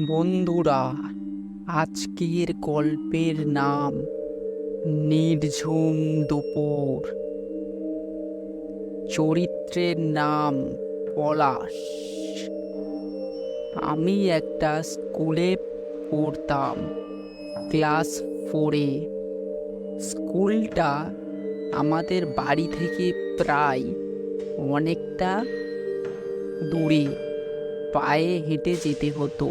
বন্ধুরা, আজকের গল্পের নাম নির্ঝুম দুপুর। চরিত্রের নাম পলাশ। আমি একটা স্কুলে পড়তাম, ক্লাস 4-এ। স্কুলটা আমাদের বাড়ি থেকে প্রায় অনেকটা দূরে, পায়ে হেঁটে যেতে হতো।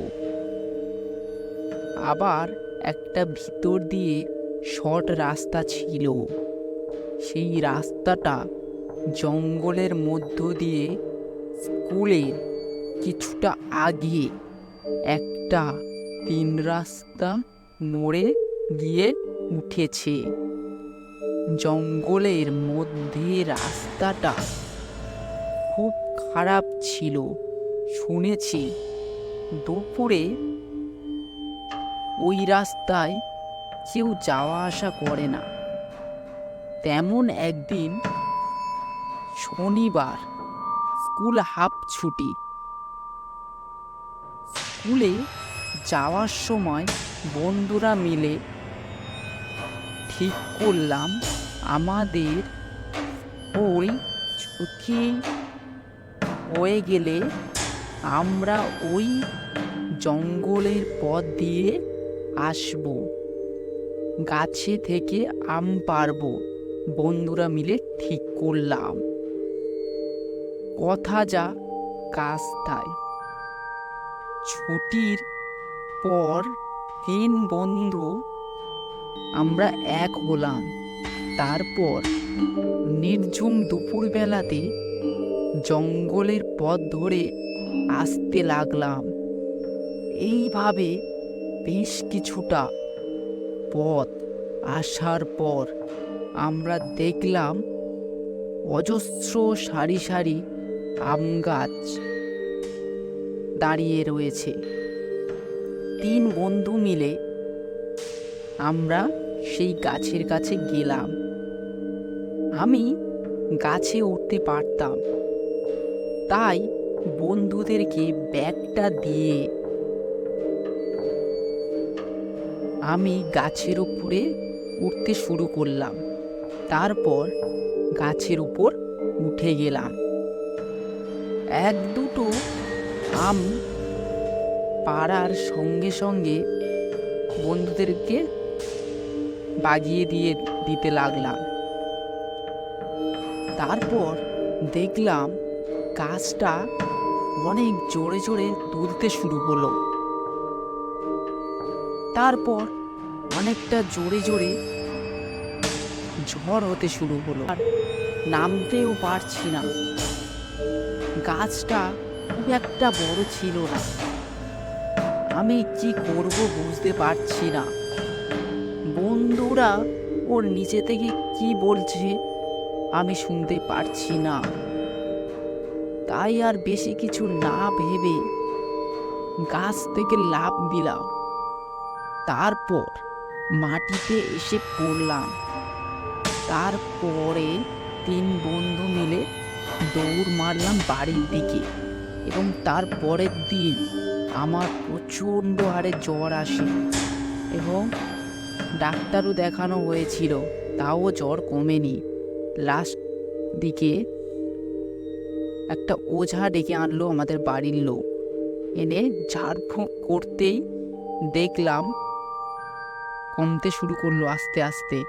আবার একটা ভিতর দিয়ে শর্ট রাস্তা ছিল। সেই রাস্তাটা জঙ্গলের মধ্য দিয়ে স্কুলের কিছুটা আগে একটা 3 রাস্তা মোড়ে গিয়ে উঠেছে। জঙ্গলের মধ্যে রাস্তাটা খুব খারাপ ছিল। শুনেছি দুপুরে ওই রাস্তায় কেউ যাওয়া আসা করে না। তেমন একদিন শনিবার, স্কুল হাফ ছুটি। স্কুলে যাওয়ার সময় বন্ধুরা মিলে ঠিক করলাম আমাদের ওই ছুটি হয়ে গেলে আমরা ওই জঙ্গলের পথ দিয়ে আসবো, গাছে থেকে আম পারবো। বন্ধুরা মিলে ঠিক করলাম। কথা যা কাজ তাই। ছুটির পর 3 বন্ধু আমরা এক হলাম। তারপর নির্ঝুম দুপুরবেলাতে জঙ্গলের পথ ধরে আসতে লাগলাম। এইভাবে বেশ কিছুটা পথ আসার পর আমরা দেখলাম অজস্র সারি সারি আম গাছ দাঁড়িয়ে রয়েছে। 3 বন্ধু মিলে আমরা সেই গাছের কাছে গেলাম। আমি গাছে উঠতে পারতাম, তাই বন্ধুদেরকে ব্যাগটা দিয়ে আমি গাছের উপরে উঠতে শুরু করলাম। তারপর গাছের উপর উঠে গেলাম। 1-2টো আম পাড়ার সঙ্গে সঙ্গে বন্ধুদেরকে বাগিয়ে দিতে লাগলাম। তারপর দেখলাম গাছটা অনেক জোরে জোরে দুলতে শুরু হলো। তারপর অনেকটা জোরে জোরে ঝড় হতে শুরু হলো। আর নামতেও পারছি না। গাছটা খুব একটা বড় ছিল না। আমি কি করব বুঝতে পারছি না। বন্ধুরা ওর নিচে থেকে কি বলছে আমি শুনতে পারছি না। তাই আর বেশি কিছু না ভেবে গাছ থেকে লাফ দিলাম। তারপর মাটিতে এসে পড়লাম। তারপরে 3 বন্ধু মিলে দৌড় মারলাম বাড়ির দিকে। এবং তার পরের দিন আমার প্রচণ্ড হারে জ্বর আসে এবং ডাক্তারও দেখানো হয়েছিল, তাও জ্বর কমেনি। লাস্ট দিকে একটা ওঝা ডেকে আনলো আমাদের বাড়ির লোক। এনে ঝাড়ফুঁক করতেই দেখলাম কমতে শুরু করলো আস্তে আস্তে।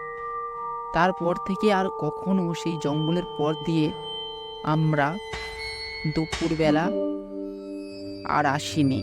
তারপর থেকে আর কখনো সেই জঙ্গলের পথ দিয়ে আমরা দুপুরবেলা আর আসিনি।